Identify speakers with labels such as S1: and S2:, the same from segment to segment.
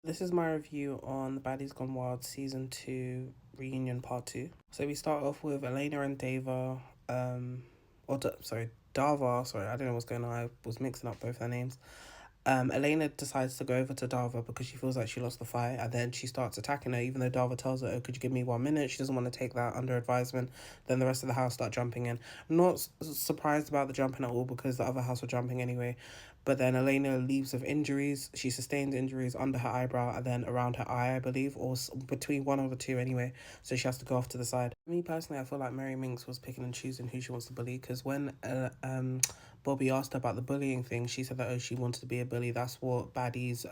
S1: This is my review on the Baddies Gone Wild Season 2 Reunion Part 2. So we start off with Elena and Dava, Dava, sorry, I don't know what's going on, I was mixing up both their names. Elena decides to go over to Dava because she feels like she lost the fight, and then she starts attacking her, even though Dava tells her, oh, could you give me 1 minute? She doesn't want to take that under advisement. Then the rest of the house start jumping in. I'm not surprised about the jumping at all because the other house were jumping anyway. But then Elena leaves with injuries. She sustains injuries under her eyebrow and then around her eye, I believe, or between one of the two anyway. So she has to go off to the side. Me personally, I feel like Mary Minx was picking and choosing who she wants to bully because when Bobby asked her about the bullying thing, she said that, oh, she wanted to be a bully. That's what Baddies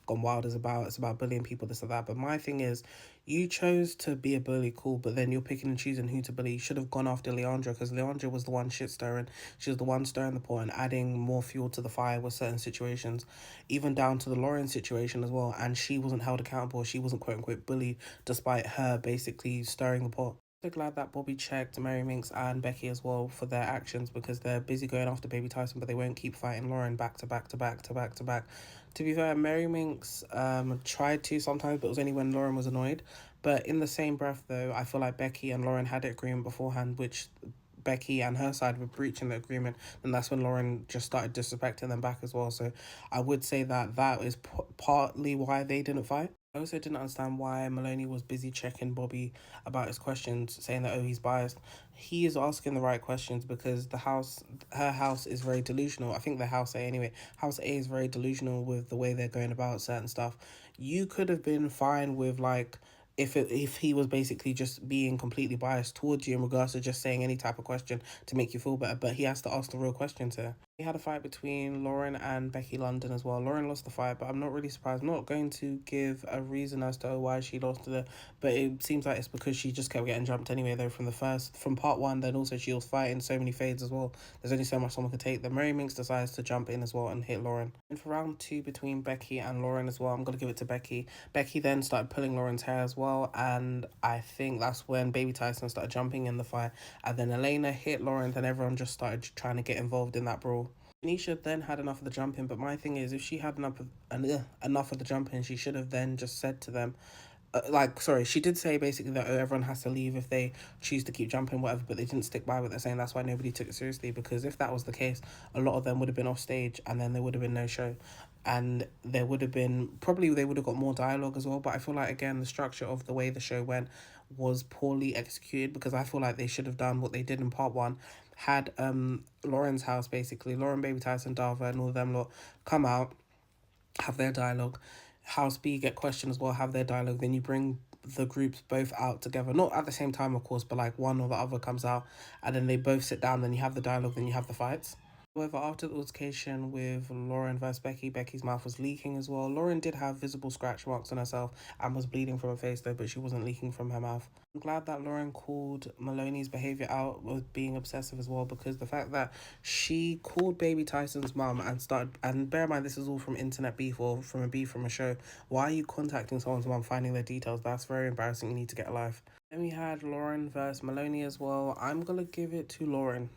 S1: Gone Wild is about. It's about bullying people, this or that. But my thing is, you chose to be a bully, cool, but then you're picking and choosing who to bully. You should have gone after Leandra because Leandra was the one shit stirring. She was the one stirring the pot and adding more fuel to the fire with certain situations, even down to the Lauren situation as well. And she wasn't held accountable. She wasn't quote unquote bullied despite her basically stirring the pot. So glad that Bobby checked Mary Minx and Becky as well for their actions because they're busy going after Baby Tyson, but they won't keep fighting Lauren back to back to back to back to back. To be fair, Mary Minx tried to sometimes, but it was only when Lauren was annoyed. But in the same breath, though, I feel like Becky and Lauren had an agreement beforehand, which Becky and her side were breaching the agreement, and that's when Lauren just started disrespecting them back as well. So I would say that that is partly why they didn't fight. I also didn't understand why Maloney was busy checking Bobby about his questions, saying that, oh, he's biased. He is asking the right questions because her house is very delusional. I think the House A anyway. House A is very delusional with the way they're going about certain stuff. You could have been fine with like if he was basically just being completely biased towards you in regards to just saying any type of question to make you feel better, but he has to ask the real questions here. We had a fight between Lauren and Becky London as well. Lauren lost the fight, but I'm not really surprised. I'm not going to give a reason as to why she lost it, but it seems like it's because she just kept getting jumped anyway, though, from part one. Then also she was fighting so many fades as well. There's only so much someone could take. Then Mary Minx decides to jump in as well and hit Lauren. And for round two between Becky and Lauren as well, I'm going to give it to Becky. Becky then started pulling Lauren's hair as well, and I think that's when Baby Tyson started jumping in the fight. And then Elena hit Lauren, then everyone just started trying to get involved in that brawl. Nisha then had enough of the jumping, but my thing is, if she had enough of the jumping, she should have then just said to them, she did say basically that, oh, everyone has to leave if they choose to keep jumping, whatever, but they didn't stick by what they're saying. That's why nobody took it seriously, because if that was the case, a lot of them would have been off stage and then there would have been no show. And there would have been, probably they would have got more dialogue as well, but I feel like, again, the structure of the way the show went was poorly executed because I feel like they should have done what they did in part one. Had Lauren's house, basically, Lauren, Baby Tyson, Dava, and all of them lot come out, have their dialogue. House B get questioned as well, have their dialogue. Then you bring the groups both out together, not at the same time, of course, but like one or the other comes out, and then they both sit down. Then you have the dialogue. Then you have the fights. However, after the altercation with Lauren versus Becky, Becky's mouth was leaking as well. Lauren did have visible scratch marks on herself and was bleeding from her face though, but she wasn't leaking from her mouth. I'm glad that Lauren called Maloney's behaviour out with being obsessive as well, because the fact that she called Baby Tyson's mum and started, and bear in mind this is all from internet beef or from a beef from a show. Why are you contacting someone's mum, finding their details? That's very embarrassing. You need to get a life. Then we had Lauren versus Maloney as well. I'm gonna give it to Lauren.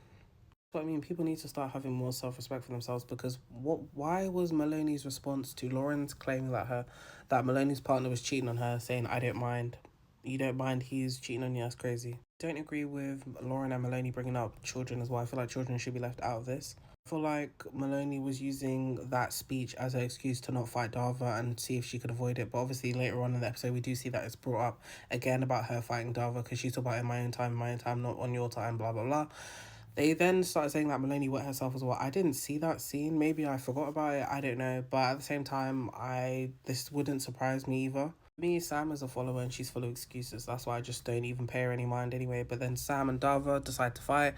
S1: But I mean, people need to start having more self-respect for themselves because why was Maloney's response to Lauren's claiming that Maloney's partner was cheating on her, saying, I don't mind. You don't mind he's cheating on you, that's crazy. Don't agree with Lauren and Maloney bringing up children as well. I feel like children should be left out of this. I feel like Maloney was using that speech as an excuse to not fight Dava and see if she could avoid it. But obviously later on in the episode, we do see that it's brought up again about her fighting Dava because she's talking about in my own time, not on your time, blah, blah, blah. They then started saying that Maloney wet herself as well. I didn't see that scene. Maybe I forgot about it. I don't know. But at the same time, this wouldn't surprise me either. Me, Sam is a follower and she's full of excuses. That's why I just don't even pay her any mind anyway. But then Sam and Dava decide to fight.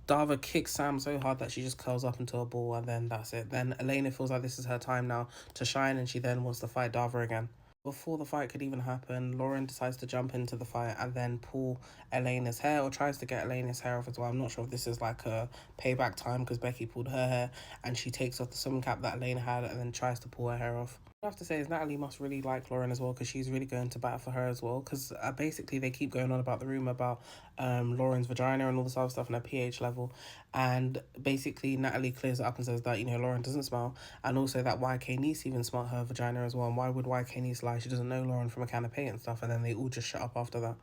S1: Dava kicks Sam so hard that she just curls up into a ball and then that's it. Then Elena feels like this is her time now to shine and she then wants to fight Dava again. Before the fight could even happen, Lauren decides to jump into the fight and then pull Elena's hair, or tries to get Elena's hair off as well. I'm not sure if this is like a payback time because Becky pulled her hair and she takes off the swimming cap that Elena had and then tries to pull her hair off. I have to say is Natalie must really like Lauren as well because she's really going to bat for her as well because basically they keep going on about the rumor about Lauren's vagina and all this other stuff and her pH level, and basically Natalie clears it up and says that Lauren doesn't smell, and also that YK niece even smelled her vagina as well, and why would YK niece lie? She doesn't know Lauren from a can of paint and stuff, and then they all just shut up after that.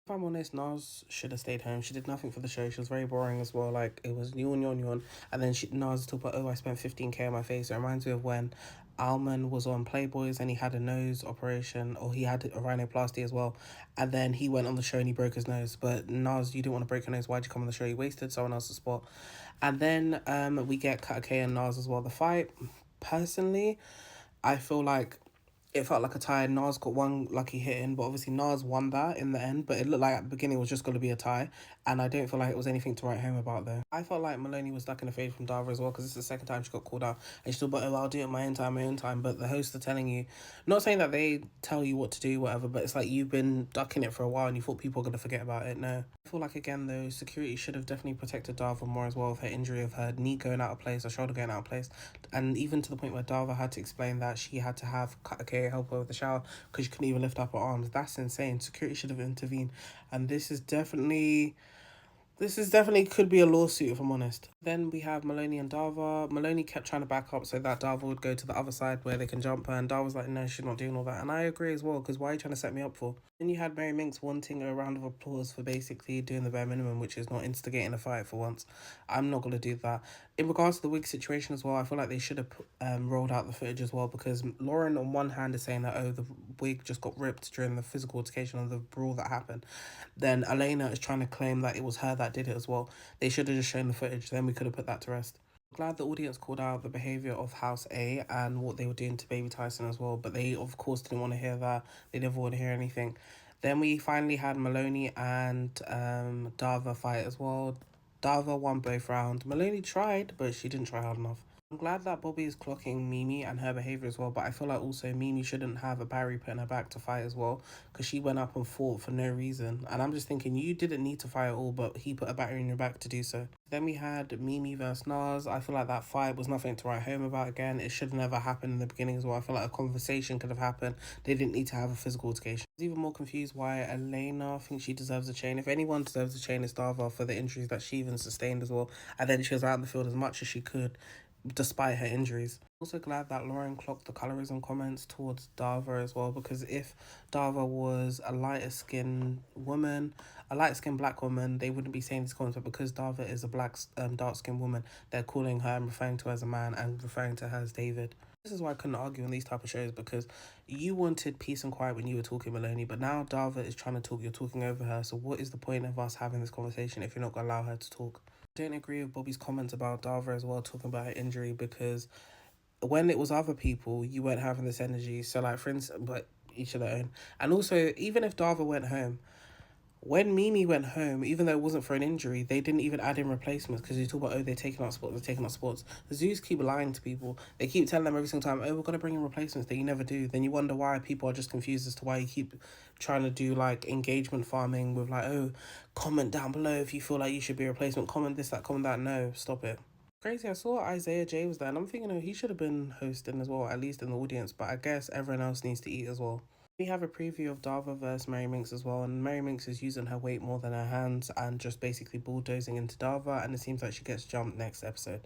S1: If I'm honest, Nas should have stayed home. She did nothing for the show. She was very boring as well. Like, it was yawn, yawn, yawn. And then Nas talked about, oh, I spent 15K on my face. It reminds me of when Alman was on Playboys and he had a nose operation, or he had a rhinoplasty as well. And then he went on the show and he broke his nose. But Nas, you didn't want to break your nose. Why'd you come on the show? You wasted someone else's spot. And then we get Kata K and Nas as well. The fight, personally, I feel like it felt like a tie. Nas got one lucky hit in, but obviously Nas won that in the end. But it looked like at the beginning it was just going to be a tie, and I don't feel like it was anything to write home about though. I felt like Maloney was stuck in a fade from Dava as well because it's the second time she got called out, and she still, but oh, I'll do it my own time, my own time. But the hosts are telling you, not saying that they tell you what to do, whatever, but it's like you've been ducking it for a while and you thought people were going to forget about it. No. I feel like again though, security should have definitely protected Dava more as well, of her injury, of her knee going out of place, her shoulder going out of place, and even to the point where Dava had to explain that she had to have Kata help her with the shower because she couldn't even lift up her arms. That's insane. Security should have intervened, and this is definitely could be a lawsuit if I'm honest. Then we have Maloney and Dava. Maloney kept trying to back up so that Dava would go to the other side where they can jump her, and Dava's like, no, she's not doing all that. And I agree as well, because why are you trying to set me up for? Then you had Mary Minx wanting a round of applause for basically doing the bare minimum, which is not instigating a fight for once. I'm not going to do that. In regards to the wig situation as well, I feel like they should have rolled out the footage as well, because Lauren on one hand is saying that, oh, the wig just got ripped during the physical altercation of the brawl that happened. Then Elena is trying to claim that it was her that did it as well. They should have just shown the footage, then we could have put that to rest. Glad the audience called out the behaviour of House A and what they were doing to Baby Tyson as well, but they of course didn't want to hear that. They didn't want to hear anything. Then we finally had Maloney and Dava fight as well. Dava won both rounds. Maloney tried, but she didn't try hard enough. I'm glad that Bobby is clocking Mimi and her behaviour as well, but I feel like also Mimi shouldn't have a barrier put in her back to fight as well, because she went up and fought for no reason. And I'm just thinking, you didn't need to fight at all, but he put a battery in your back to do so. Then we had Mimi versus Nas. I feel like that fight was nothing to write home about again. It should have never happened in the beginning as well. I feel like a conversation could have happened. They didn't need to have a physical altercation. I was even more confused why Elena thinks she deserves a chain. If anyone deserves a chain, it's Dava for the injuries that she even sustained as well. And then she was out in the field as much as she could despite her injuries. Also glad that Lauren clocked the colorism comments towards Dava as well, because if Dava was a lighter skinned woman, a light skinned black woman, they wouldn't be saying these comments, but because Dava is a black dark skinned woman, they're calling her and referring to her as a man and referring to her as David. This is why I couldn't argue on these type of shows, because you wanted peace and quiet when you were talking, Maloney, but now Dava is trying to talk, you're talking over her, so what is the point of us having this conversation if you're not going to allow her to talk? Don't agree with Bobby's comments about Dava as well, talking about her injury, because when it was other people, you weren't having this energy. So, like, for instance, but each of their own. And also, even if Dava went home, when Mimi went home, even though it wasn't for an injury, they didn't even add in replacements, because you talk about, oh, they're taking out spots, they're taking out spots. The zoos keep lying to people. They keep telling them every single time, oh, we're going to bring in replacements, that you never do. Then you wonder why people are just confused as to why you keep trying to do, like, engagement farming with, like, oh, comment down below if you feel like you should be a replacement, comment this, that, comment that. No, stop it. Crazy, I saw Isaiah J was there, and I'm thinking, oh, he should have been hosting as well, at least in the audience, but I guess everyone else needs to eat as well. We have a preview of Dava versus Mary Minx as well, and Mary Minx is using her weight more than her hands and just basically bulldozing into Dava, and it seems like she gets jumped next episode.